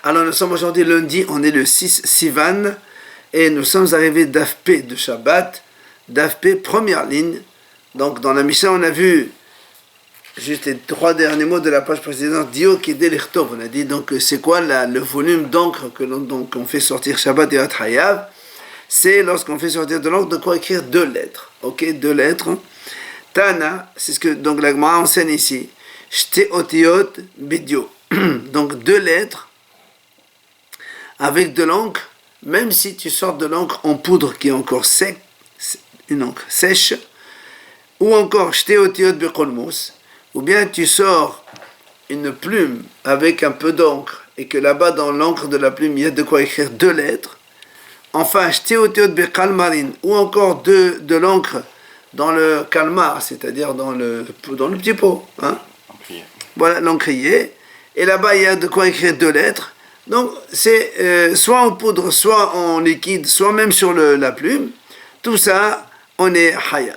Alors nous sommes aujourd'hui lundi, on est le 6 Sivan et nous sommes arrivés d'Afp de Shabbat, d'Afp première ligne. Donc dans la Mishnah on a vu juste les 3 derniers mots de la page précédente, Dio Kidei Lichtov. On a dit donc c'est quoi le volume d'encre que l'on fait sortir Shabbat et Hayav. C'est lorsqu'on fait sortir de l'encre de quoi écrire 2 lettres. Ok, 2 lettres. Tana, c'est ce que donc la Gemara enseigne ici. Shte Otiot Bidio. Donc 2 lettres avec de l'encre, même si tu sors de l'encre en poudre qui est encore sec, une encre sèche, ou encore Shte Otiot Bekolmos, ou bien tu sors une plume avec un peu d'encre et que là-bas dans l'encre de la plume il y a de quoi écrire 2 lettres. Enfin, Shte Otiot Bekalmarin, ou encore de l'encre dans le calmar, c'est-à-dire dans le petit pot. Hein? Voilà, l'encrier. Et là-bas, il y a de quoi écrire 2 lettres. Donc, c'est soit en poudre, soit en liquide, soit même sur la plume. Tout ça, on est haya.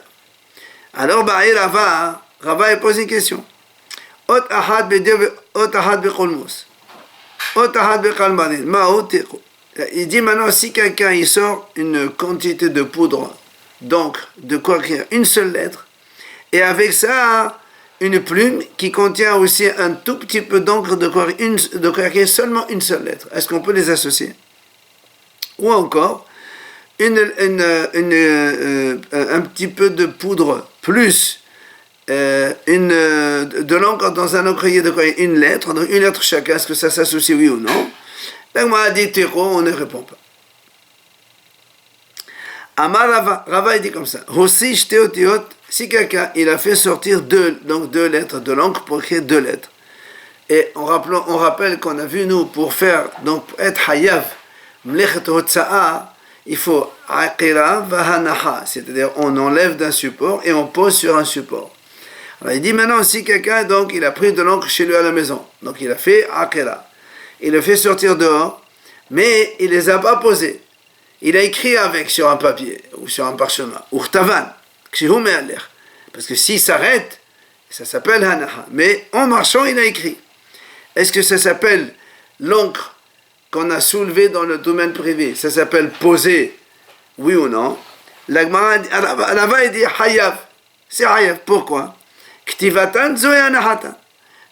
Alors, Rava a posé une question. Ot ahad bekolmos. Ot ahad bekalmarin. Ma'o teko. Il dit maintenant, si quelqu'un il sort une quantité de poudre, d'encre, de quoi écrire une seule lettre, et avec ça, une plume qui contient aussi un tout petit peu d'encre de quoi écrire seulement une seule lettre. Est-ce qu'on peut les associer? Ou encore, un petit peu de poudre plus de l'encre dans un encrier de quoi une lettre, donc une lettre chacun, est-ce que ça s'associe oui ou non? Là, on a dit terreau, on ne répond pas. Amar Rava dit comme ça. Aussi, Shteotiot, si quelqu'un il a fait sortir 2 lettres de l'encre pour écrire 2 lettres. Et on rappelle qu'on a vu nous pour être hayav, mlechet hotsa'a, il faut aqira vahanaha, c'est-à-dire on enlève d'un support et on pose sur un support. Alors il dit maintenant si quelqu'un donc il a pris de l'encre chez lui à la maison, donc il a fait aqira, il le fait sortir dehors, mais il les a pas posés. Il a écrit avec sur un papier ou sur un parchemin. Urtavan, parce que s'il s'arrête, ça s'appelle hanaha. Mais en marchant, il a écrit. Est-ce que ça s'appelle l'encre qu'on a soulevée dans le domaine privé? Ça s'appelle poser, oui ou non? Là-bas, il dit hayav. C'est hayav. Pourquoi? Ktivatan zoé hanahatan.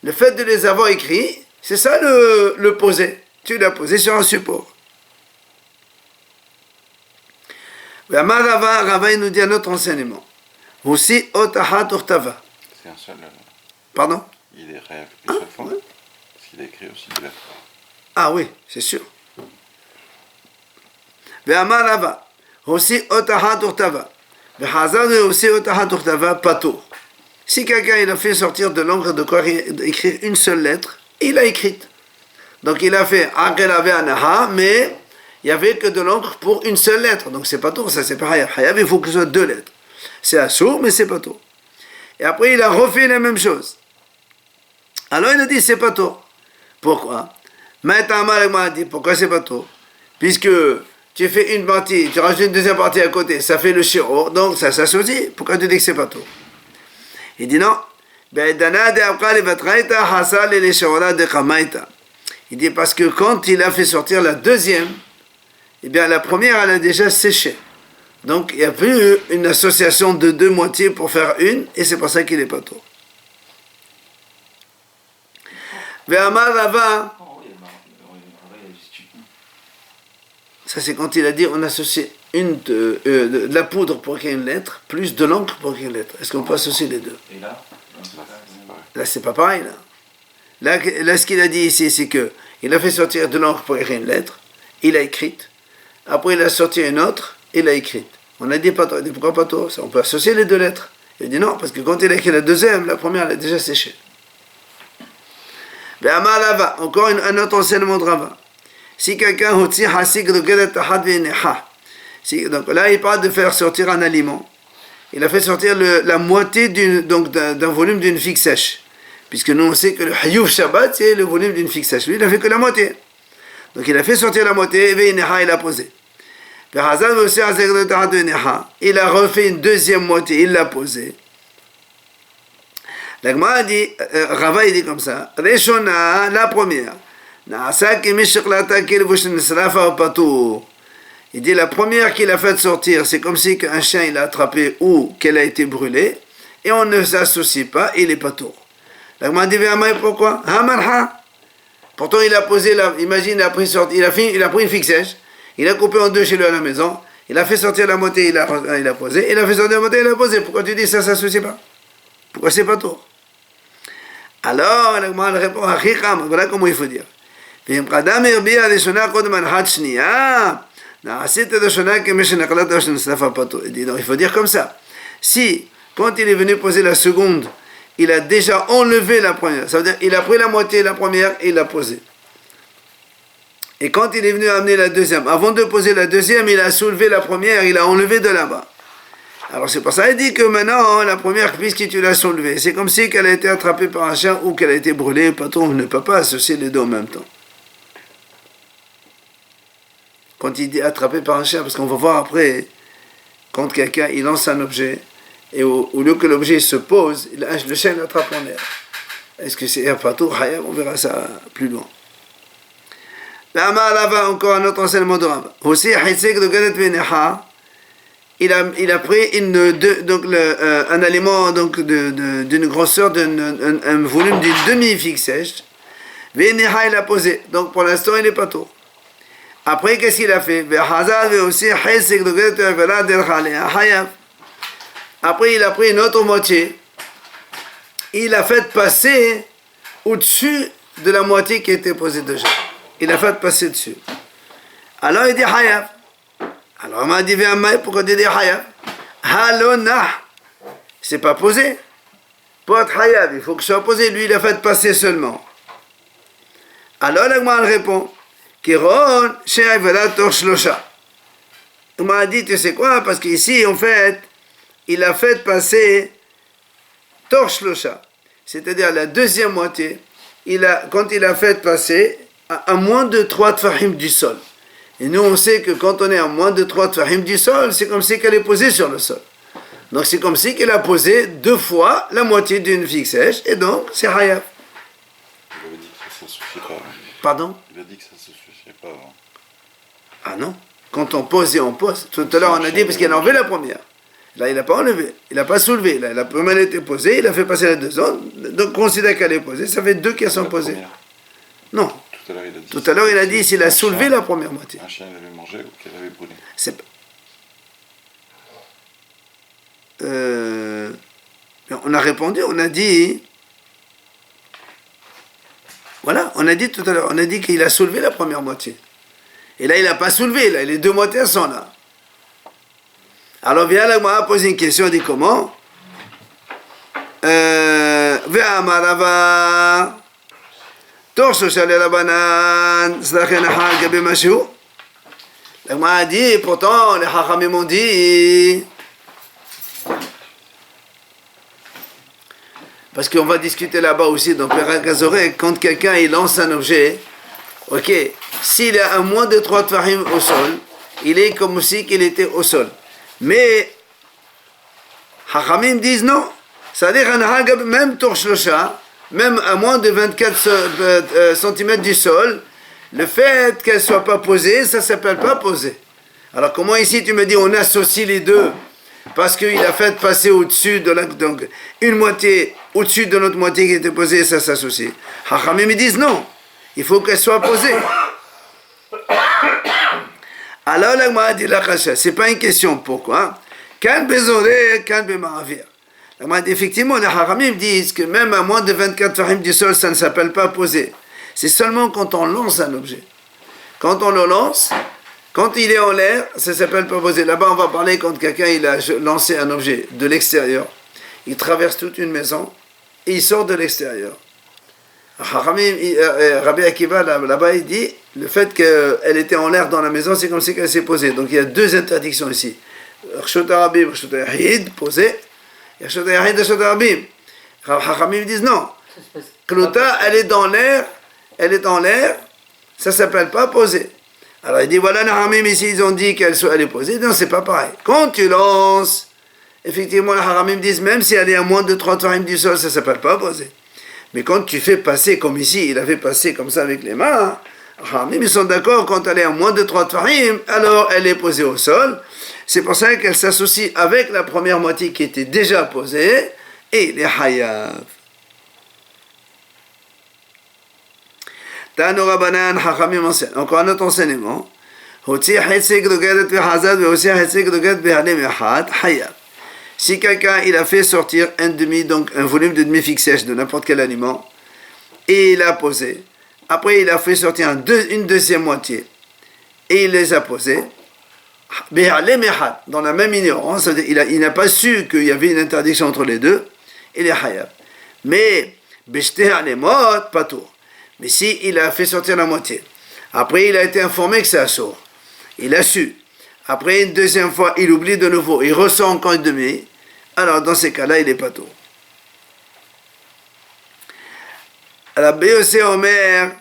Le fait de les avoir écrits, c'est ça le poser. Tu l'as posé sur un support. Rava nous dit un autre enseignement. Aussi, otahat urtava. C'est un seul. Pardon? Il est rêve une seule fois. Parce qu'il a écrit aussi 2 lettres. Ah oui, c'est sûr. Ve'amar Rava. Aussi, otahat urtava. Ve'hazar aussi otahat urtava pato. Si quelqu'un il a fait sortir de l'encre de quoi écrire une seule lettre, il a écrite. Donc il a fait aqela ve'anaha, mais il n'y avait que de l'encre pour une seule lettre. Donc c'est pas tout, ça c'est pas hayav. Hayav, il faut que ce soit 2 lettres. C'est assour, mais c'est pas tout. Et après, il a refait la même chose. Alors il a dit, c'est pas tout. Pourquoi? Maintenant, il dit, pourquoi c'est pas tout? Puisque tu fais une partie, tu rajoutes une deuxième partie à côté, ça fait le shiro, donc ça s'associe. Pourquoi tu dis que c'est pas tout? Il dit non. Il dit parce que quand il a fait sortir la deuxième, eh bien la première elle a déjà séché. Donc il n'y a plus une association de 2 moitiés pour faire une, et c'est pour ça qu'il n'est pas tout. Ve'amar Rava, ça c'est quand il a dit on associe de la poudre pour écrire une lettre, plus de l'encre pour écrire une lettre. Est-ce qu'on peut associer les 2? Et là? Là c'est pas pareil là. Là ce qu'il a dit ici c'est que il a fait sortir de l'encre pour écrire une lettre, il a écrite. Après, il a sorti une autre, il a écrite. On a dit pas toi. Il dit pourquoi pas toi? On peut associer les 2 lettres. Il dit non, parce que quand il a écrit la deuxième, la première, elle a déjà séché. Encore un autre enseignement de Rava. Si quelqu'un donc là, il parle de faire sortir un aliment. Il a fait sortir la moitié d'un volume d'une figue sèche. Puisque nous, on sait que le Hayuf Shabbat, c'est le volume d'une figue sèche. Lui, il a fait que la moitié. Donc, il a fait sortir la moitié, et il a posé. Il a refait une deuxième moitié, il l'a posé. La Gemara dit, Rava il dit comme ça, Reshona, la première, Il dit la première qu'il a fait sortir, c'est comme si un chien il a attrapé ou qu'elle a été brûlée, et on ne s'associe pas, il est patour. La Gemara dit pourquoi? Pourtant il a posé, imagine, il a pris une figue sèche, il a coupé en deux chez lui à la maison, il a fait sortir la moitié, il a posé, il a fait sortir la moitié, il a posé. Pourquoi tu dis ça s'associe pas? Pourquoi c'est patour? Alors la Gemara répond, voilà comment il faut dire. Donc il faut dire comme ça. Si, quand il est venu poser la seconde, il a déjà enlevé la première, ça veut dire il a pris la moitié de la première et il l'a posée. Et quand il est venu amener la deuxième, avant de poser la deuxième, il a soulevé la première, il a enlevé de là-bas. Alors c'est pour ça qu'il dit que maintenant, la première, puisque tu l'as soulevée, c'est comme si qu'elle a été attrapée par un chien ou qu'elle a été brûlée. Patron ne peut pas associer les deux en même temps. Quand il dit attrapé par un chien, parce qu'on va voir après, quand quelqu'un il lance un objet, et au lieu que l'objet se pose, le chien l'attrape en l'air. Est-ce que c'est Patou? On verra ça plus loin. Là, là encore un autre enseignement de Rav. Aussi, il a pris un aliment donc d'une grosseur, un volume d'une demi-figue sèche. Il a posé. Donc pour l'instant, il est Patou. Après, qu'est-ce qu'il a fait? Après, il a pris une autre moitié. Il a fait passer au-dessus de la moitié qui était posée déjà. Il a fait passer dessus. Alors, il dit Hayab. Alors, on m'a dit pourquoi tu dis Hayab? Halonah. C'est pas posé. Pour être Hayab, il faut que ce soit posé. Lui, il a fait passer seulement. Alors, l'Agma répond Kiron, She'avelat Torshlosha. On m'a dit, tu sais quoi? Parce qu'ici, en fait, il a fait passer Torshlosha, c'est-à-dire la deuxième moitié, quand il a fait passer à moins de 3 tfahim du sol. Et nous, on sait que quand on est à moins de 3 tfahim du sol, c'est comme si qu'elle est posée sur le sol. Donc c'est comme si qu'elle a posé 2 fois la moitié d'une figue sèche, et donc c'est hayab. Il avait dit que ça ne suffisait pas. Pardon? Il a dit que ça ne suffisait pas. Ah non, quand on pose et on pose. Tout à l'heure, on a dit parce qu'il a enlevé la première. Là, il n'a pas enlevé, il n'a pas soulevé. Là, la première était posée, il a fait passer la deuxième. Donc, considère qu'elle est posée. Ça fait 2 qui sont posées. Non. Tout à l'heure, il a dit s'il a soulevé la première moitié. Un chien l'avait mangé ou qu'elle avait brûlé. On a répondu, on a dit. Voilà, on a dit tout à l'heure, on a dit qu'il a soulevé la première moitié. Et là, il n'a pas soulevé, là, les 2 moitiés sont là. Alors viens là, moi, poser une question, on dit comment? Ve'amarava torso shalé la banane, s'lachena gabe mashu. La moi a dit, pourtant, les hachamim m'ont dit. Parce qu'on va discuter là-bas aussi, dans Perek Hazorek, quand quelqu'un il lance un objet, ok, s'il est à moins de 3 tfahim au sol, il est comme si qu'il était au sol. Mais, Hachamim disent non. C'est-à-dire, même Torshlosha, même à moins de 24 cm du sol, le fait qu'elle ne soit pas posée, ça ne s'appelle pas posée. Alors, comment ici tu me dis on associe les deux? Parce qu'il a fait passer au-dessus de donc une moitié au-dessus de notre moitié qui était posée, ça s'associe. Hachamim disent non. Il faut qu'elle soit posée. Alors, la Gemara dit la Kasha, c'est pas une question, pourquoi? Kan bezoré, kan bemaravir. La Gemara dit effectivement, les Haramim disent que même à moins de 24 fahim du sol, ça ne s'appelle pas posé. C'est seulement quand on lance un objet. Quand on le lance, quand il est en l'air, ça ne s'appelle pas posé. Là-bas, on va parler quand quelqu'un il a lancé un objet de l'extérieur. Il traverse toute une maison et il sort de l'extérieur. Rabbi Akiva, là-bas, il dit le fait qu'elle était en l'air dans la maison, c'est comme si qu'elle s'est posée. Donc il y a 2 interdictions ici. Rshot Arabim, Rshot Yahid, posée. Et Rshot Yahid, Rshot Arabim. Hachamim disent non. Klota, elle est dans l'air, elle est en l'air, ça ne s'appelle pas posée. Alors il dit voilà, les Hachamim ici, ils ont dit qu'elle est posée. Non, c'est pas pareil. Quand tu lances, effectivement, les Hachamim disent même si elle est à moins de 3 tfahim du sol, ça ne s'appelle pas posée. Mais quand tu fais passer comme ici, il a fait passer comme ça avec les mains, mais ils sont d'accord, quand elle est à moins de 3 tfarim, alors elle est posée au sol. C'est pour ça qu'elle s'associe avec la première moitié qui était déjà posée, et les hayav. Tano Rabbanan Chachamim enseigne. Encore un autre enseignement. Si quelqu'un il a fait sortir un demi, donc un volume de demi-figue sèche de n'importe quel aliment, et il a posé, après il a fait sortir une deuxième moitié, et il les a posés, dans la même ignorance, il n'a pas su qu'il y avait une interdiction entre les deux, il est hayab. Mais, pas tout. Mais si il a fait sortir la moitié, après il a été informé que c'est assourd, il a su, après une deuxième fois il oublie de nouveau, il ressent encore une demi, alors dans ces cas-là il est pas tout. Rabbi Yossi Omer,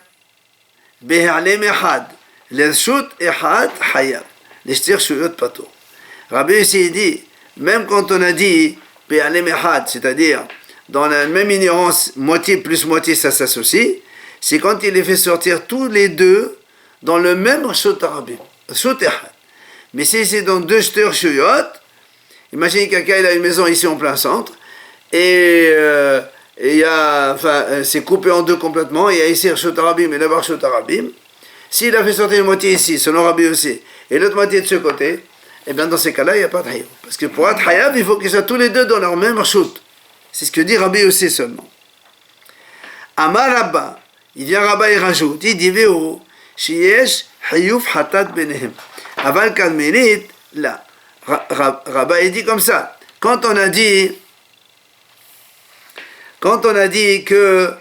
Behalem Echad, l'Ershut Echad Hayab, l'Eshtir Shuyot Pato. Rabbi Yossi dit, même quand on a dit Behalem Echad, c'est-à-dire dans la même ignorance, moitié plus moitié ça s'associe, c'est quand il les fait sortir tous les deux dans le même Reshut Arabim, Reshut Echad. Mais si c'est dans deux Shtir Shuyot, imaginez quelqu'un il a une maison ici en plein centre, et il y a, c'est coupé en deux complètement, il y a ici Reshut Arabim et là-bas Reshut Arabim. S'il a fait sortir une moitié ici, selon Rabbi aussi, et l'autre moitié de ce côté, et bien dans ces cas-là, il n'y a pas de hayab. Parce que pour être hayab, il faut qu'ils soient tous les deux dans leur même Reshut. C'est ce que dit Rabbi aussi seulement. Amar Rabba, il vient Rabba et rajoute, il dit Véo, Shiesh Hayuf Hatat Benehem. Aval Kalmenit, là. Rabba il dit comme ça. Quand on a dit que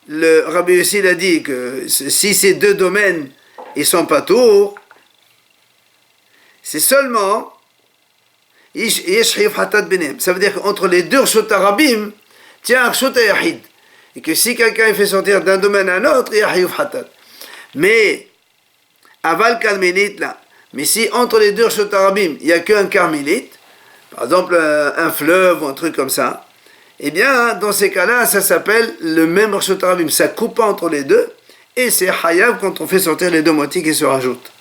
le Rabbi aussi a dit que si ces deux domaines ils sont pas tours, c'est seulement ça veut dire qu'entre les deux Reshut Arabim, tiens un Reshut Yahid. Et que si quelqu'un fait sortir d'un domaine à un autre, il y a Hayuf Hatat. Mais, Aval Karmélite, là. Mais si entre les deux Reshut Arabim, il n'y a qu'un Carmélite, par exemple un fleuve ou un truc comme ça, eh bien, dans ces cas-là, ça s'appelle le même Reshut Arabim. Ça coupe pas entre les deux, et c'est Hayav quand on fait sortir les deux moitiés qui se rajoutent.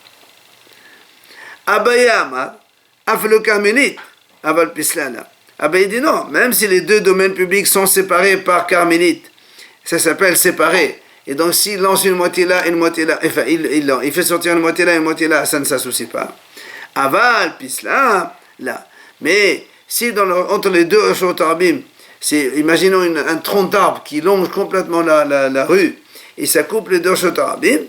Abayama, Aflo Carmélite, Aval Pislana. Abaye dit non, même si les deux domaines publics sont séparés par Carmélite, ça s'appelle séparé. Et donc s'il lance une moitié là, une moitié là, enfin il fait sortir une moitié là, une moitié là, ça ne s'associe pas. Aval, Pisla, là. Mais si entre les deux Reshut Arabim, imaginons un tronc d'arbre qui longe complètement la rue, et ça coupe les deux Reshut Arabim,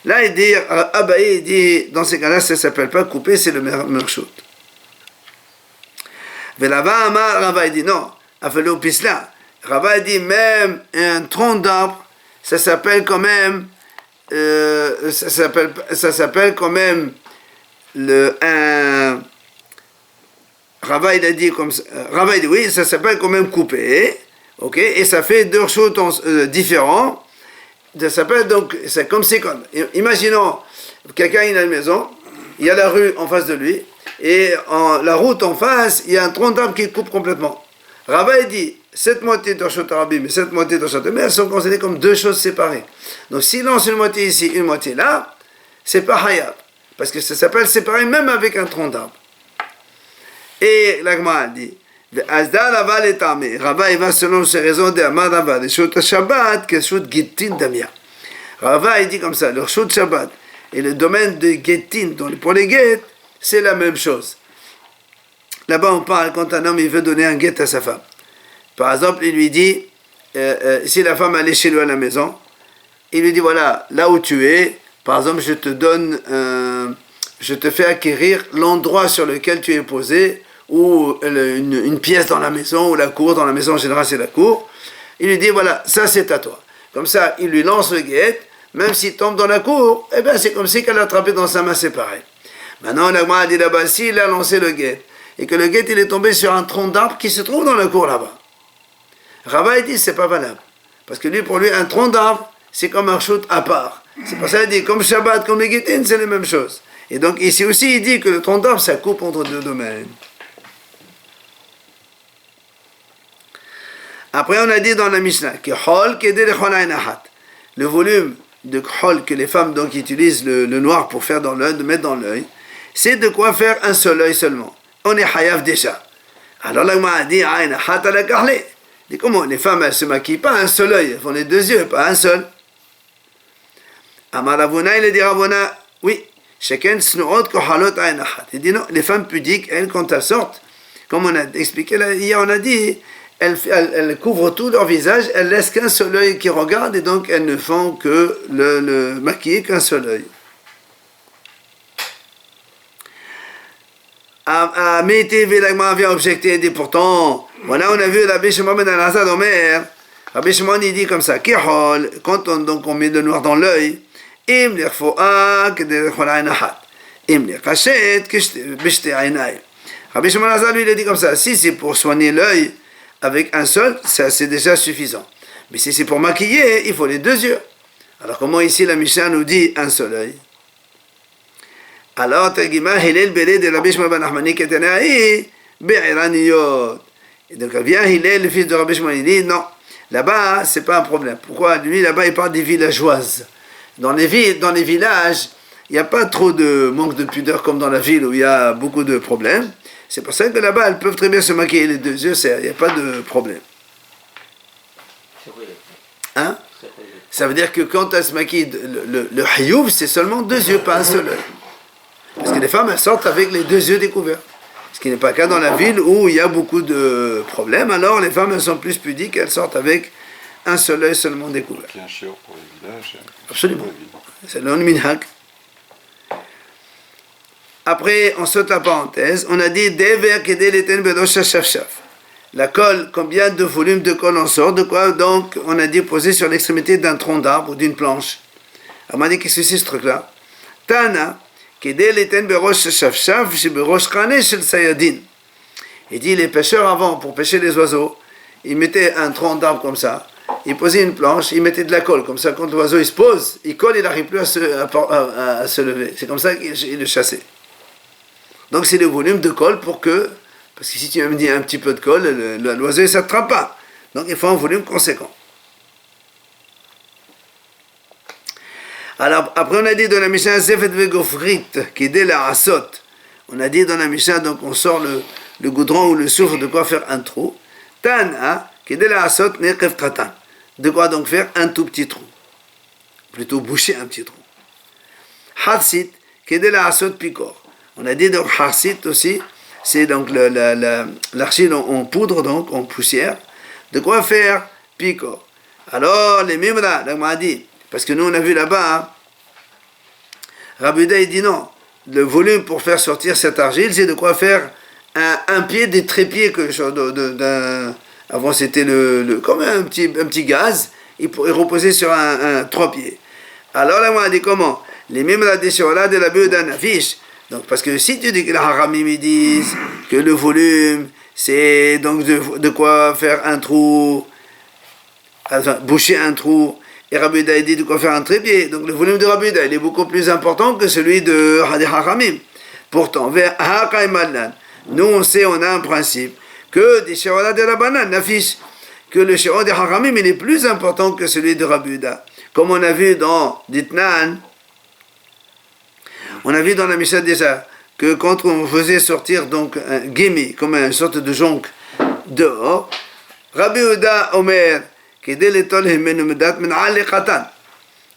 là il dit, Abaye dit, dans ces cas-là, ça ne s'appelle pas couper, c'est le Mershut. Velava Amar, Rava dit non, Afelo Pisla. Rava dit même un tronc d'arbre, ça s'appelle quand même, ça s'appelle quand même Rava il a dit comme ça, Rava dit oui, ça s'appelle quand même coupé, ok, et ça fait deux choses différents. Ça s'appelle donc, c'est comme c'est comme. Imaginons, quelqu'un il a une maison, il y a la rue en face de lui, et la route en face, il y a un tronc d'arbre qui coupe complètement. Rava dit, cette moitié de Reshut Arabim et cette moitié de Reshut Arabim, elles sont considérées comme deux choses séparées. Donc s'il lance une moitié ici, une moitié là, c'est pas hayab, parce que ça s'appelle séparé même avec un tronc d'arbre. Et l'Agma dit, Rava il va selon ses raisons de Amar Rava, le Reshut Shabbat, que Reshut Gittin Damia. Rava il dit comme ça, le Reshut Shabbat et le domaine de Gittin, pour les guettes, c'est la même chose. Là-bas, on parle quand un homme il veut donner un guet à sa femme. Par exemple, il lui dit, si la femme allait chez lui à la maison, il lui dit, voilà, là où tu es, par exemple, je te fais acquérir l'endroit sur lequel tu es posé, ou une pièce dans la maison, ou la cour, dans la maison en général c'est la cour. Il lui dit, voilà, ça c'est à toi. Comme ça, il lui lance le guet, même s'il tombe dans la cour, eh bien c'est comme si qu'elle l'a attrapé dans sa main séparée. Maintenant, l'Agma a dit là-bas, s'il a lancé le guet, et que le guet il est tombé sur un tronc d'arbre qui se trouve dans la cour là-bas. Rava dit c'est pas valable. Parce que pour lui, un tronc d'arbre, c'est comme un Reshut à part. C'est pour ça qu'il dit, comme Shabbat, comme les Gittin, c'est les mêmes choses. Et donc ici aussi, il dit que le tronc d'arbre, ça coupe entre deux domaines. Après, on a dit dans la Mishnah que Khol Kedé le Khol Ain Achat. Le volume de Khol que les femmes donc utilisent le noir pour faire dans l'œil, de mettre dans l'œil, c'est de quoi faire un seul œil seulement. On est Hayav déjà. Alors là, on a dit Ain Achat à la Karle. Dit comment les femmes elles se maquillent pas un seul œil, elles font les deux yeux, pas un seul. Amar Ravuna, il dit Ravuna, oui, chacun snoot kohalot Ain Achat. Il dit non, les femmes pudiques, elles, quand elles sortent, comme on a expliqué là, hier, on a dit, elles couvrent tout leur visage, elles laissent qu'un seul œil qui regarde, et donc elles ne font que le maquiller qu'un seul œil. Mété Vélagma vient objecter, et dit pourtant, voilà, on a vu Rabbi Shimon ben Elazar Omer, Rabbi Shimon il dit comme ça, Kihol, quand on met le noir dans l'œil, Im l'irfoa kedei l'chol ain achat, Im l'irkachet b'shtei einayim. Rabbi Shimon ben Elazar lui il a dit comme ça, si c'est pour soigner l'œil avec un seul, ça c'est déjà suffisant. Mais si c'est pour maquiller, il faut les deux yeux. Alors comment ici la Mishnah nous dit un seul œil? Alors, Tegima Hillel Bélé de Rabbi Shimon ben Nachmani Ketenaï Be'eraniyot. Et donc vient Hillel, le fils de Rabbi Shimon, il dit non, là-bas c'est pas un problème. Pourquoi? Lui là-bas il parle des villageoises. Dans les villages, il n'y a pas trop de manque de pudeur comme dans la ville où il y a beaucoup de problèmes. C'est pour ça que là-bas elles peuvent très bien se maquiller les deux yeux, il n'y a pas de problème. Hein? Ça veut dire que quand elles se maquillent, le hiyuv c'est seulement deux yeux, pas un seul œil. Parce que les femmes elles sortent avec les deux yeux découverts. Ce qui n'est pas le cas dans la ville où il y a beaucoup de problèmes. Alors les femmes elles sont plus pudiques, elles sortent avec un seul œil seulement découvert. Il y a un shiur pour les villages. Absolument. C'est le minhag. Après, on saute la parenthèse. On a dit Dever kedei leten berosh hashafshaf. La colle, combien de volumes de colle on sort? De quoi donc on a dit poser sur l'extrémité d'un tronc d'arbre ou d'une planche. Alors, on m'a dit qu'est-ce que c'est ce truc-là? Tana. Il dit les pêcheurs avant, pour pêcher les oiseaux, ils mettaient un tronc d'arbre comme ça, ils posaient une planche, ils mettaient de la colle, comme ça quand l'oiseau il se pose, il colle, il n'arrive plus à se lever. C'est comme ça qu'il le chassait. Donc c'est le volume de colle pour que, parce que si tu me dis un petit peu de colle, l'oiseau ne s'attrape pas. Donc il faut un volume conséquent. Alors, après on a dit dans la Mishnah, Zefet vegofrit, qui est la asot. On a dit dans la Mishnah, donc on sort le goudron ou le soufre de quoi faire un trou. Tana, qui est la asot, nekev katan. De quoi donc faire un tout petit trou. Plutôt boucher un petit trou. Harsit, qui est la asot pikor. On a dit donc harsit aussi, c'est donc l'argile en poudre, donc en poussière. De quoi faire pikor. Alors, les mimra, on m'a dit, parce que nous, on a vu là-bas, hein, Rabbi Uda, il dit non. Le volume pour faire sortir cette argile, c'est de quoi faire un pied des trépieds. Avant, c'était comme un petit gaz. Il reposait sur un trois pieds. Alors là, on a dit comment? Les mêmes la déchirada de la Uda n'affiche. Donc, parce que si tu dis que les haramim ils disent que le volume, c'est donc de quoi faire un trou, enfin, boucher un trou. Et Rabbi Uda dit de quoi faire un trépied. Donc le volume de Rabbi Uda, il est beaucoup plus important que celui de Hadi Haramim. Pourtant, vers Haqaï Malnan, nous on sait, on a un principe, que des Shirada de la banane n'affichent que le Shirada de Haramim, il est plus important que celui de Rabbi Uda. Comme on a vu dans Ditnan, on a vu dans la Mishnah déjà, que quand on faisait sortir donc un guémi, comme une sorte de jonc dehors, Rabbi Uda Omer,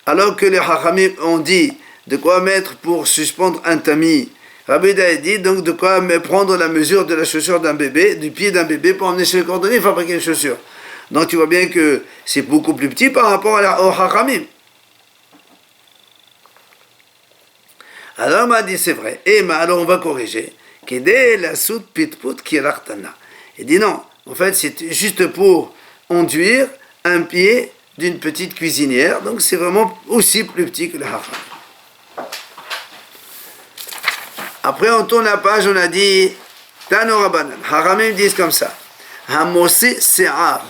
alors que les Hachamim ont dit de quoi mettre pour suspendre un tamis, Rabbi Uda dit donc de quoi prendre la mesure de la chaussure d'un bébé, du pied d'un bébé pour emmener chez le cordonnier fabriquer une chaussure. Donc tu vois bien que c'est beaucoup plus petit par rapport au Hachamim. Alors on m'a dit c'est vrai. Et alors on va corriger. Il dit non, en fait c'est juste pour enduire un pied d'une petite cuisinière, donc c'est vraiment aussi plus petit que le hacham. Après on tourne la page, on a dit Tano Rabbanan, Haramim disent comme ça, Hamosé Se'ar,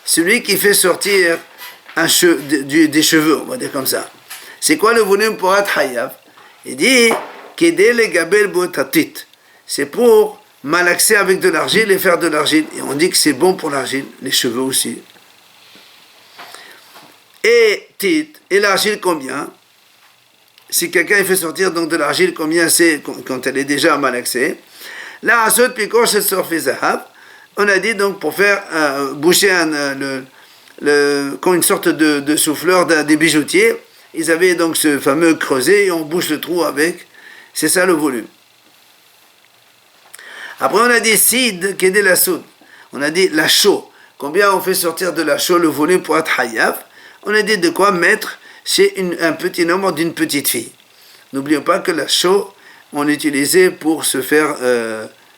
celui qui fait sortir des cheveux, on va dire comme ça. C'est quoi le volume pour être hayav? Il dit Kedele Gabel Botatit, c'est pour malaxer avec de l'argile et faire de l'argile. Et on dit que c'est bon pour l'argile, les cheveux aussi. Et l'argile combien? Si quelqu'un fait sortir donc de l'argile, combien c'est quand elle est déjà malaxée? Là, asot pikor shel zahav. On a dit donc pour faire boucher comme une sorte de souffleur des bijoutiers, ils avaient donc ce fameux creuset et on bouche le trou avec. C'est ça le volume. Après on a dit sid qui est de la soude. On a dit la chaux. Combien on fait sortir de la chaux le volume pour être hayaf? On a dit de quoi mettre chez un petit nombre d'une petite fille. N'oublions pas que la chaux on l'utilisait pour se faire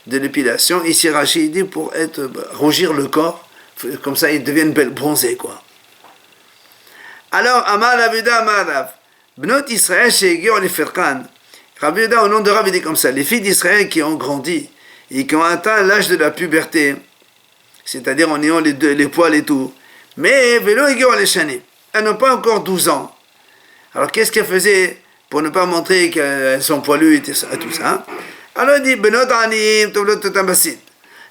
de l'épilation. Ici Rachid dit pour rougir le corps, comme ça ils deviennent bronzés quoi. Alors Amar Rabuda Amar Rav, Bnot Israël chez Gior les Ferkan. Rabuda au nom de Rav il dit comme ça, les filles d'Israël qui ont grandi et qui ont atteint l'âge de la puberté, c'est-à-dire en ayant les poils et tout, mais Vélo et Gior les Chané, elles n'ont pas encore 12 ans. Alors qu'est-ce qu'elles faisaient pour ne pas montrer qu'elles sont poilues et tout ça? Alors il dit, Benot Anim, Tovlot Totambasid.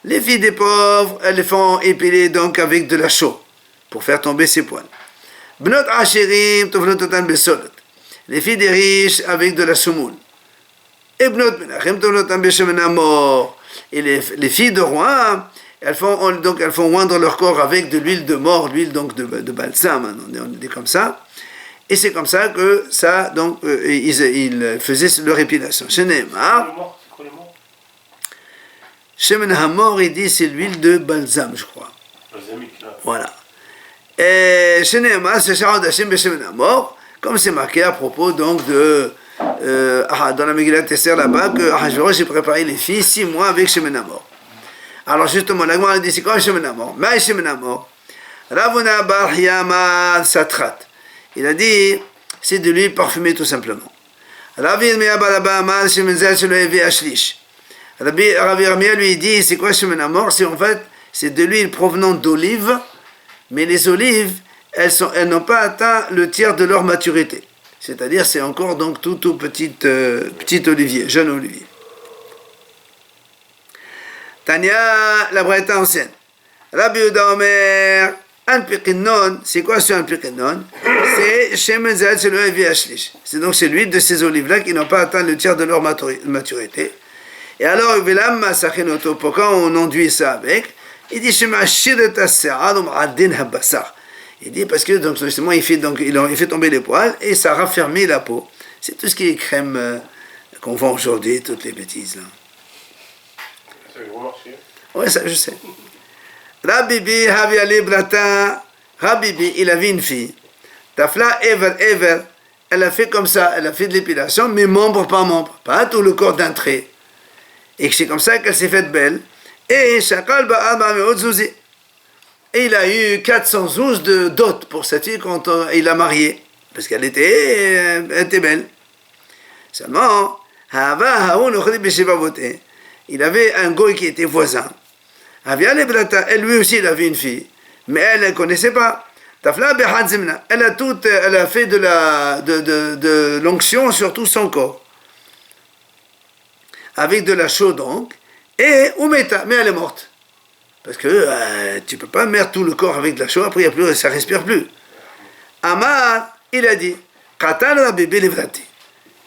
Les filles des pauvres, elles les font épiler donc avec de la chaux pour faire tomber ses poils. Benot Asherim, Tovlot Totambesolot. Les filles des riches avec de la semoule. Et Benot Menachem, Tovlot Tambeshemenamor. Et les filles de rois, elles font oindre leur corps avec de l'huile de mort, l'huile donc de balsam, on dit comme ça. Et c'est comme ça que ça, donc, ils faisaient leur épilation. Shemen Hamor, il dit, c'est l'huile de balsam, je crois. Balsamique, là. Voilà. Et Sheneema, c'est Sharad Hashem Beshemen Hamor, comme c'est marqué à propos, donc, dans la Megillat Esther, là-bas, que Ahashverosh a préparé les filles 6 mois avec Shemen Hamor. Alors, justement, la Gemara dit, c'est quoi Shemen Hamor? Maï Shemen Hamor. Ravuna Bar Yama Satrat. Il a dit, c'est de l'huile parfumée tout simplement. Rabbi Armia lui dit, c'est quoi Shemen Hamor? C'est en fait, c'est de l'huile provenant d'olives, mais les olives, elles n'ont pas atteint le tiers de leur maturité. C'est-à-dire, c'est encore donc tout petit olivier, jeune olivier. Tania, la Braïta ancienne. Rabbi Yehuda Omer, un pikinon, c'est quoi ce un pikinon? C'est Shemen Zayat Shelo Hevi Ashlish. C'est donc c'est l'huile de ces olives-là qui n'ont pas atteint le tiers de leur maturité. Et alors, Velam Masachinoto, pourquoi on enduit ça avec? Il dit Shema Shiret As-Se'ad Adin Habasar. Il dit parce que donc justement il fait tomber les poils et ça raffermit la peau. C'est tout ce qui est crème qu'on vend aujourd'hui, toutes les bêtises là. C'est gros marché. Ouais, ça je sais. Rabibi Havi Ali Brata. Rabibi, il avait une fille. Tafla Ever, elle a fait comme ça, elle a fait de l'épilation, mais membre par membre, pas tout le corps d'un trait. Et c'est comme ça qu'elle s'est faite belle. Et Shakal Ba'ama Meotzouzi. Et il a eu 400 zouz de dot pour cette fille quand il l'a mariée, parce qu'elle était belle. Seulement, il avait un goy qui était voisin. Elle lui aussi, il avait une fille, mais elle ne connaissait pas. Elle a fait de l'onction sur tout son corps, avec de la chaux donc, et Umeta, mais elle est morte. Parce que tu ne peux pas mettre tout le corps avec de la chaux, après ça ne respire plus. Amar, il a dit, Qatal Rabibi Livrati.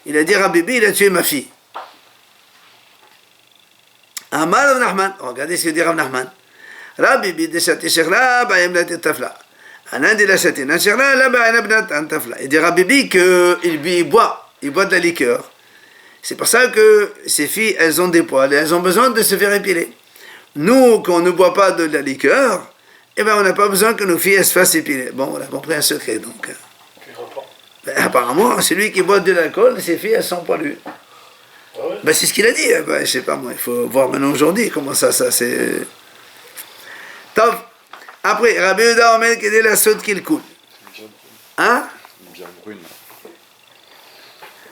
Il a dit, Rabibi, il a tué ma fille. Amar Rav Nachman, regardez ce que dit Rav Nachman. Rabibi de Shati Shechla, Bayem la Tafla. Anan de la Shati Shechla, là bas Anabnat Tafla. Il dit Rabibi qu'il boit de la liqueur. C'est pour ça que ces filles, elles ont des poils, elles ont besoin de se faire épiler. Nous, quand on ne boit pas de la liqueur, eh ben, on n'a pas besoin que nos filles elles se fassent épiler. Bon, on a compris un secret, donc. Ben, apparemment, celui qui boit de l'alcool, ces filles, elles sont poilues. Ah ouais? Ben, c'est ce qu'il a dit. Ben, je sais pas, moi, il faut voir maintenant aujourd'hui comment ça c'est... Top. Après, Rabbi Yehuda Omer, quelle est la saute qu'il coule? Hein? Bien brune.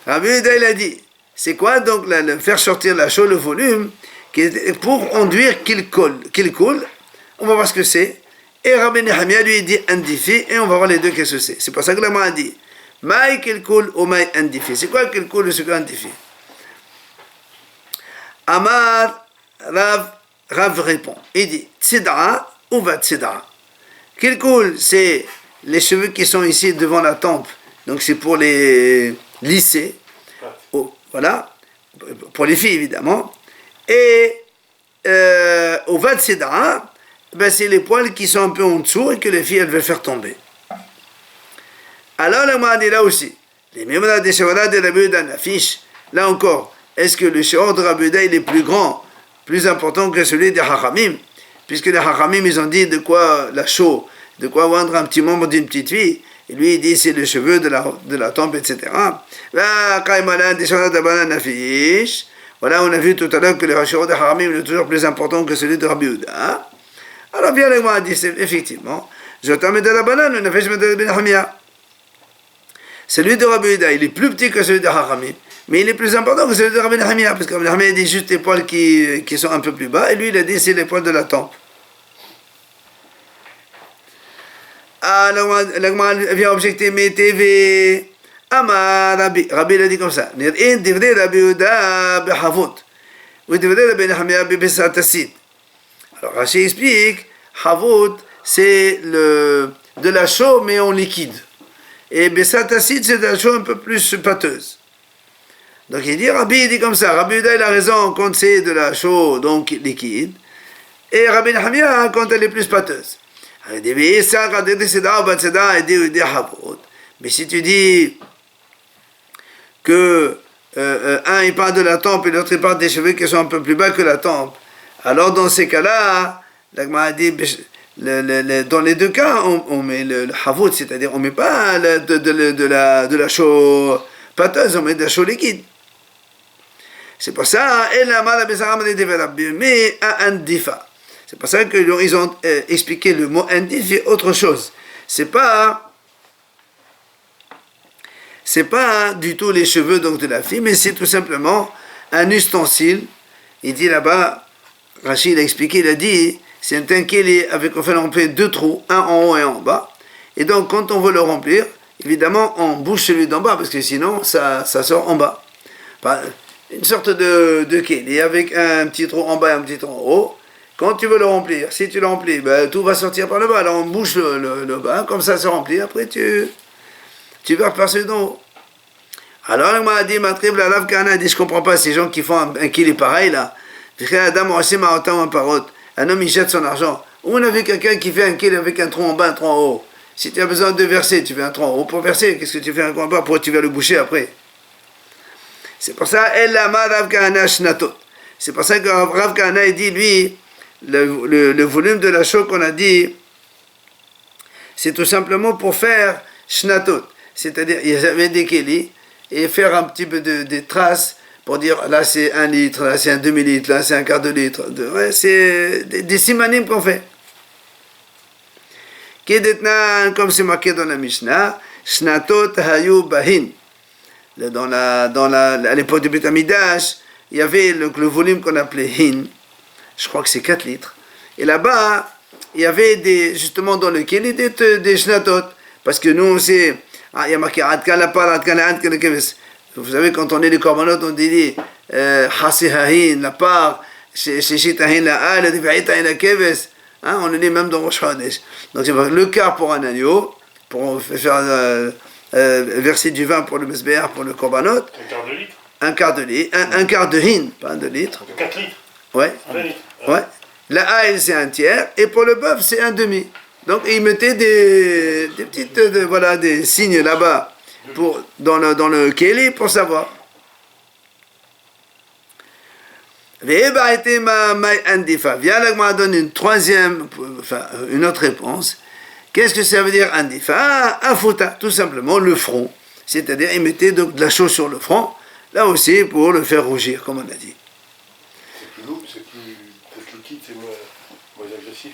Rabbi Yehuda, il a dit, c'est quoi donc le faire sortir la chaux, le volume, pour enduire qu'il coule, on va voir ce que c'est. Et Rabbi Nehemia lui dit indifi, et on va voir les deux qu'est-ce que c'est. C'est pour ça que la main a dit maï qu'il coule ou maï indifi. C'est quoi qu'il coule ou c'est quoi indifi? Amar Rav répond. Il dit Tsidra ou va Tsidra. Kilkoul, c'est les cheveux qui sont ici devant la tempe. Donc c'est pour les lycées. Oh, voilà. Pour les filles, évidemment. Et au va Tsidra, ben, c'est les poils qui sont un peu en dessous et que les filles elles veulent faire tomber. Alors, la dit là aussi. Les mémoires des Shawara de Rabbi Yehuda n'affichent. Là encore, est-ce que le Shawar de Rabbi Yehuda il est plus grand, plus important que celui des Hachamim? Puisque les Hachamim, ils ont dit de quoi la chaux, de quoi vendre un petit membre d'une petite fille. Et lui, il dit c'est le cheveu de la tempe, etc. Voilà, on a vu tout à l'heure que le Shawar de Hachamim est toujours plus important que celui de Rabbi Yehuda. Alors, bien, les mots disent effectivement, je t'amène de la banane, on a fait je me donne Ben Hamia. Celui de Rabbi Yehuda, il est plus petit que celui de Hachamim, mais il est plus important que celui de Rabbi Nahmiya, parce que Rabbi Nahmiya dit juste les poils qui sont un peu plus bas, et lui il a dit c'est les poils de la tempe. Alors, l'Agma vient objecter, mais TV, Amar Rabbi il a dit comme ça, Nir'in divrei Rabbi Yehuda behavot, ou divrei Rabbi Nahmiya bebesat asid. Alors Rashi explique, havot c'est de la chaux mais en liquide. Et Bessat acide, c'est de la chose un peu plus pâteuse. Donc il dit comme ça, Rabbi Yehuda il a raison quand c'est de la chaux donc liquide, et Rabbi Nahmiya quand elle est plus pâteuse. Il dit, mais si tu dis que un il parle de la tempe et l'autre il parle des cheveux qui sont un peu plus bas que la tempe, alors dans ces cas-là, l'Agma a dit, dans les deux cas, on met le havout, c'est-à-dire on ne met pas de la chaux pâteuse, on met de la chaux liquide. C'est pour ça, mais à indifa. C'est pour ça qu'ils ont expliqué le mot indif et autre chose. C'est pas du tout les cheveux donc de la fille, mais c'est tout simplement un ustensile. Il dit là-bas, Rachid a expliqué, il a dit, c'est un tenkeli avec on fait remplir deux trous, un en haut et un en bas. Et donc, quand on veut le remplir, évidemment, on bouge celui d'en bas, parce que sinon, ça sort en bas. Enfin, une sorte de keli avec un petit trou en bas et un petit trou en haut. Quand tu veux le remplir, si tu le remplis, ben, tout va sortir par le bas. Alors, on bouge le bas, comme ça se remplit. Après, tu vas par celui d'en haut. Alors, il m'a dit, ma tribu, la Rav Kahana, dit, je comprends pas ces gens qui font un keli pareil, là. Un homme, il jette son argent. Où on a vu quelqu'un qui fait un kil avec un tronc en bas, un tronc en haut. Si tu as besoin de verser, tu fais un tronc en haut pour verser. Qu'est-ce que tu fais un tronc en bas? Pourquoi tu vas le boucher après? C'est pour ça, c'est pour ça que Rav Kahana, il dit, lui, le volume de la chaux qu'on a dit, c'est tout simplement pour faire shnatot. C'est-à-dire, il y avait des kélis, et faire un petit peu des traces, pour dire là c'est 1 litre, là c'est un demi-litre, là c'est un quart de litre. Ouais, c'est des simanim qu'on fait. Comme c'est marqué dans la Mishnah, Shnatot Hayu Bahin. À l'époque du Beth Amidash, il y avait le volume qu'on appelait Hin, je crois que c'est 4 litres. Et là-bas, il y avait justement dans le Keli des Shnatot. Parce que nous, il y a marqué Adkan la part, Adkan la Adkan la Keves. Vous savez, quand on est les corbanotes, on dit Hasihahin, la part, Shishitahin, la Al, Divaïtahin, la Keves. On le dit même dans Rosh Chodesh. Donc, c'est le quart pour un agneau, pour faire verser du vin pour le mesbéar, pour le korbanot. Un quart de litre. Un quart de hin, pas un de litre. 4 litres. Ouais. 20 litres. Ouais. La ail, c'est un tiers, et pour le bœuf, c'est un demi. Donc, ils mettaient des petites, des signes là-bas, dans le keli, pour savoir. Viens, l'agma donne une autre réponse. Qu'est-ce que ça veut dire indifa? Afuta, tout simplement le front. C'est-à-dire, ils mettaient donc de la chaux sur le front, là aussi pour le faire rougir, comme on a dit. C'est plus lourd, c'est plus liquide, c'est moins agressif.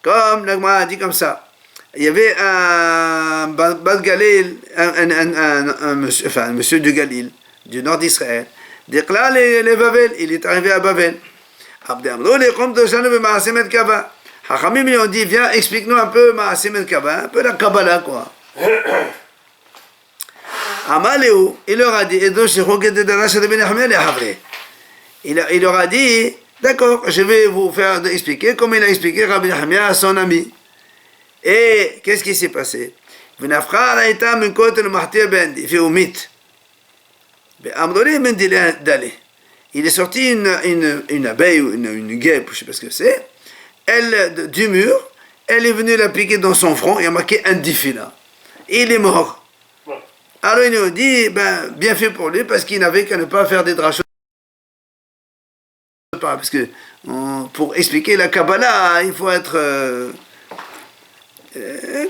Comme l'agma a dit comme ça. Il y avait un Bad Galil, un monsieur du Galil, du nord d'Israël. Dekla les Bavel, il est arrivé à Bavel. Hachamim lui ont dit, viens, explique-nous un peu Ma'aseh Merkava, un peu la Kabbalah, quoi. Amaléou, il leur a dit, il leur a dit, d'accord, je vais vous faire expliquer comme il a expliqué Rabbi Nehemia à son ami. Et qu'est-ce qui s'est passé? Il est sorti une abeille ou une guêpe, je ne sais pas ce que c'est, elle, du mur, elle est venue la piquer dans son front, il y a marqué un diffila. Et il est mort. Alors il nous dit, bien fait pour lui, parce qu'il n'avait qu'à ne pas faire des drachos. Parce que pour expliquer la Kabbalah, il faut être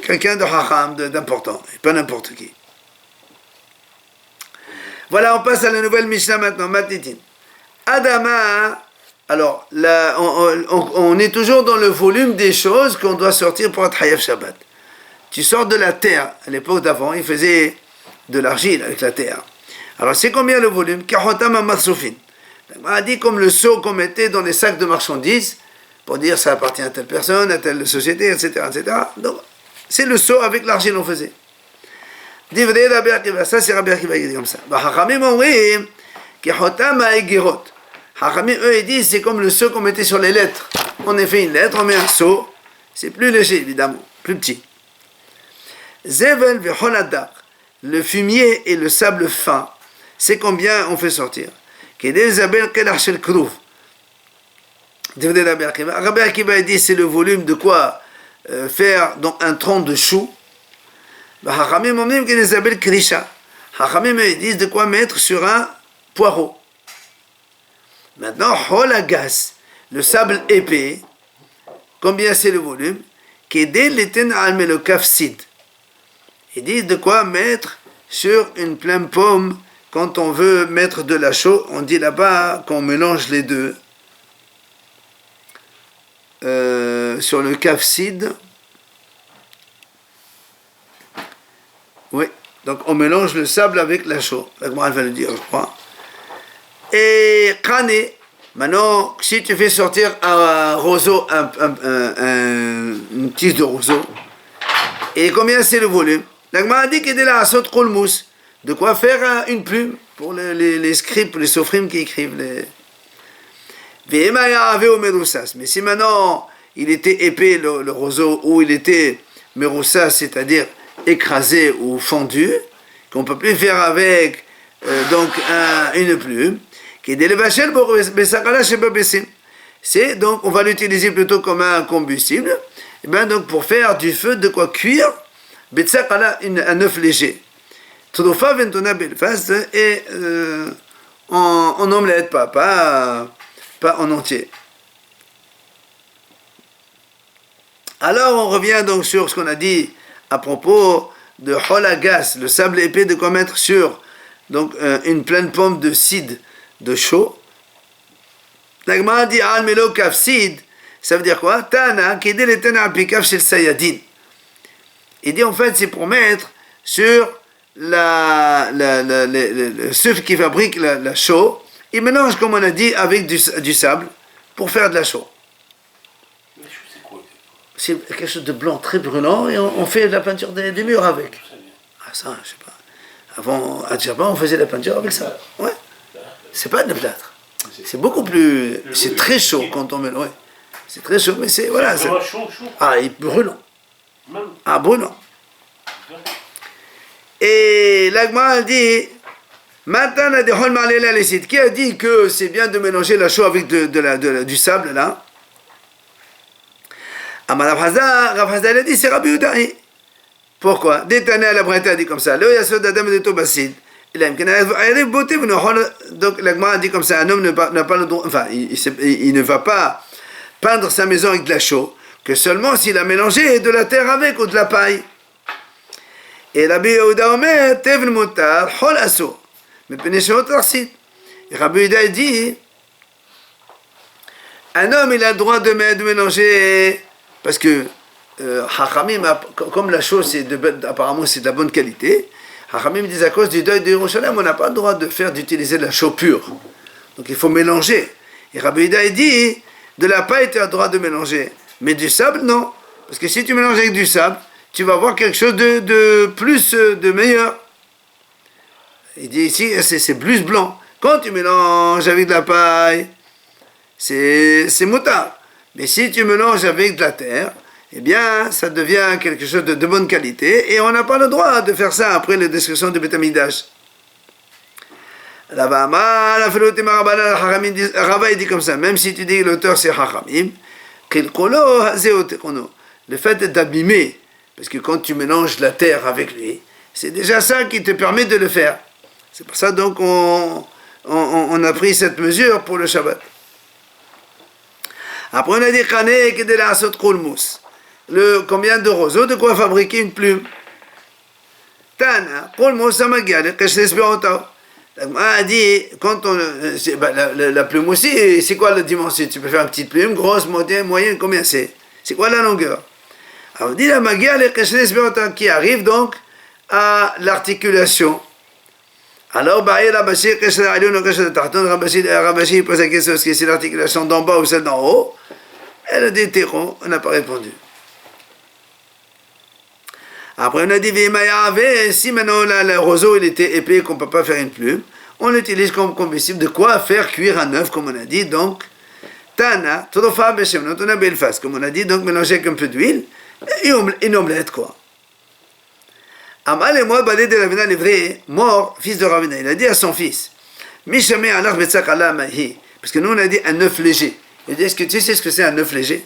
quelqu'un de hacham, d'important, et pas n'importe qui. Voilà, on passe à la nouvelle Mishnah maintenant, Matitin. Adama, alors là, on est toujours dans le volume des choses qu'on doit sortir pour être Hayef Shabbat. Tu sors de la terre, à l'époque d'avant, ils faisaient de l'argile avec la terre. Alors c'est combien le volume? Kahotam Amatsufin. On a dit comme le seau qu'on mettait dans les sacs de marchandises, pour dire ça appartient à telle personne, à telle société, etc. etc. Donc c'est le seau avec l'argile qu'on faisait. Ça c'est Rabbi Akiva qui dit comme ça. Hachamim ont dit Kahotam Aegirot. Hachamim eux ils disent c'est comme le seau qu'on mettait sur les lettres. On a fait une lettre, on met un seau, c'est plus léger évidemment, plus petit. Zevel vecholadar, le fumier et le sable fin, c'est combien on fait sortir? Rabbi Akiva dit c'est le volume de quoi faire donc un tronc de chou. Hachamim disent de quoi mettre sur un poireau. Maintenant, holagas, le sable épais, combien c'est le volume? Ils disent de quoi mettre sur une pleine pomme. Quand on veut mettre de la chaux, on dit là-bas qu'on mélange les deux. Sur le kafsid, oui, donc on mélange le sable avec la chaux. Elle va le dire, je crois. Et crâné, maintenant, si tu fais sortir un roseau, une tige de roseau, et combien c'est le volume? L'agma a dit qu'il est là à saute kolmous. De quoi faire une plume pour les scripts, les sofrim qui écrivent les. Mais si maintenant il était épais le roseau, ou il était meroussas, c'est-à-dire écrasé ou fondu, qu'on ne peut plus faire avec donc une plume, c'est donc on va l'utiliser plutôt comme un combustible, et bien donc pour faire du feu, de quoi cuire, un œuf léger. Et en omelette, pas en entier. Alors on revient donc sur ce qu'on a dit à propos de holagas, le sable épais, de quoi mettre sur donc une pleine pomme de cidre de chaux. L'agma dit al melo kaf sid, ça veut dire quoi? Tana qui dit les tana apikaf chez le sayadin. Il dit en fait c'est pour mettre sur ceux qui fabriquent la chaux, ils mélangent comme on a dit avec du sable pour faire de la chaux. C'est quelque chose de blanc très brûlant et on fait de la peinture des murs avec. Ah ça, je sais pas. Avant à Djerba on faisait de la peinture avec ça. Ouais. C'est pas de plâtre. C'est beaucoup plus. C'est très chaud quand on mélange. Ouais. C'est très chaud, mais c'est voilà. C'est... Ah, il est brûlant. Ah, brûlant. Et l'Agma dit, maintenant qui a dit que c'est bien de mélanger la chaux avec du sable là? Rav Hazda a dit c'est Rabbi Udaï. Pourquoi? Détané à la Breta a dit comme ça. Le Yasod Adam de Tobasid. Donc l'Agma a dit comme ça, un homme n'a pas le droit, enfin il ne va pas peindre sa maison avec de la chaux, que seulement s'il a mélangé de la terre avec ou de la paille. Et Rabbi Yehuda Omer, Tevn Mutar, Hol Asso. Mais Peneshot Arsit. Et Rabbi Yehuda dit, un homme il a le droit de mélanger, parce que Hachamim, comme la chaux apparemment c'est de la bonne qualité, Hachamim disent à cause du deuil de Yerushalayim, on n'a pas le droit d'utiliser de la chaux pure. Donc il faut mélanger. Et Rabbi Yehuda dit, de la paille tu as le droit de mélanger, mais du sable non. Parce que si tu mélanges avec du sable, tu vas avoir quelque chose de plus, de meilleur. Il dit ici, c'est plus blanc. Quand tu mélanges avec de la paille, c'est moutard. Mais si tu mélanges avec de la terre, eh bien, ça devient quelque chose de bonne qualité, et on n'a pas le droit de faire ça après la destruction du Beth Amikdash. Rava il dit comme ça, même si tu dis que l'auteur c'est Chachamim, le fait d'abîmer, parce que quand tu mélanges la terre avec lui, c'est déjà ça qui te permet de le faire. C'est pour ça donc on a pris cette mesure pour le Shabbat. Après on a dit combien de roseaux, de quoi fabriquer une plume. Tana, a dit, quand la plume aussi, c'est quoi la dimension? Tu peux faire une petite plume, grosse, moyenne, combien c'est? C'est quoi la longueur? Alors on dit la magia, qui arrive donc à l'articulation. Alors, Rabashi pose la question, est-ce que c'est l'articulation d'en bas ou celle d'en haut? Elle a dit terreau, on n'a pas répondu. Après, on a dit, si maintenant le roseau il était épais, qu'on ne peut pas faire une plume, on l'utilise comme combustible. De quoi faire cuire un œuf, comme on a dit, donc, Tana, Trofa Beshem, on a belle face, comme on a dit, donc mélanger avec un peu d'huile, et une omelette, quoi. Amal et moi, Balé de Ravina, l'évêque, mort, fils de Ravina, il a dit à son fils, Mishame Allah Betzakala Mahi, parce que nous on a dit un œuf léger. Il a dit, est-ce que tu sais ce que c'est un œuf léger?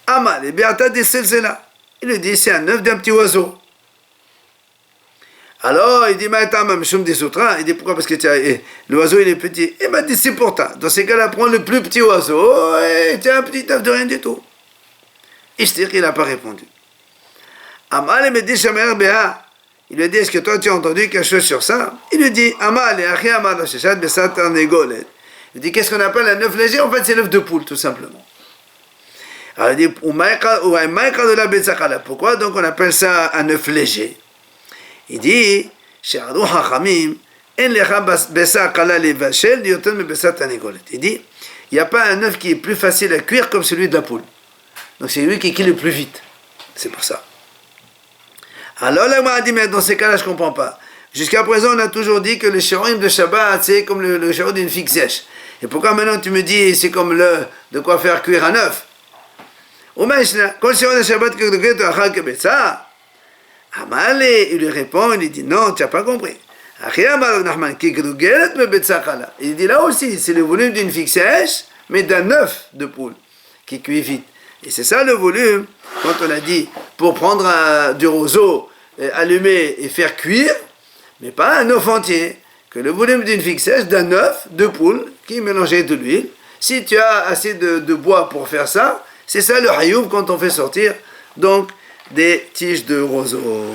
Amal, et Beata de Selzela. Il lui dit, c'est un œuf d'un petit oiseau. Alors, il dit, il dit, pourquoi? Parce que l'oiseau, il est petit. Il m'a dit, c'est pour toi. Dans ces cas-là, prends le plus petit oiseau, et tu as un petit œuf de rien du tout. Ishtir, il n'a pas répondu. Amal, il me dit, Shamer Beha. Il lui dit, est-ce que toi, tu as entendu quelque chose sur ça? Il lui dit, Amal, et Achi Amal, Sheshat, Besat, Tarnegolet. Il dit, qu'est-ce qu'on appelle un œuf léger? En fait, c'est l'œuf de poule, tout simplement. Alors il dit, pourquoi donc on appelle ça un œuf léger? Il dit, il dit, il n'y a pas un œuf qui est plus facile à cuire comme celui de la poule. Donc c'est lui qui cuit le plus vite. C'est pour ça. Alors là, m'a dit, mais dans ces cas-là, je ne comprends pas. Jusqu'à présent, on a toujours dit que le shirim de Shabbat, c'est comme le shirim d'une figue sèche. Et pourquoi maintenant tu me dis, c'est comme de quoi faire cuire un œuf? Il lui répond, il dit non, tu n'as pas compris. Il dit là aussi, c'est le volume d'une figue sèche, mais d'un œuf de poule qui cuit vite. Et c'est ça le volume, quand on a dit, pour prendre du roseau, allumer et faire cuire, mais pas un œuf entier, que le volume d'une figue sèche, d'un œuf de poule qui est mélangé de l'huile. Si tu as assez de bois pour faire ça, c'est ça le hayoub quand on fait sortir donc des tiges de roseau.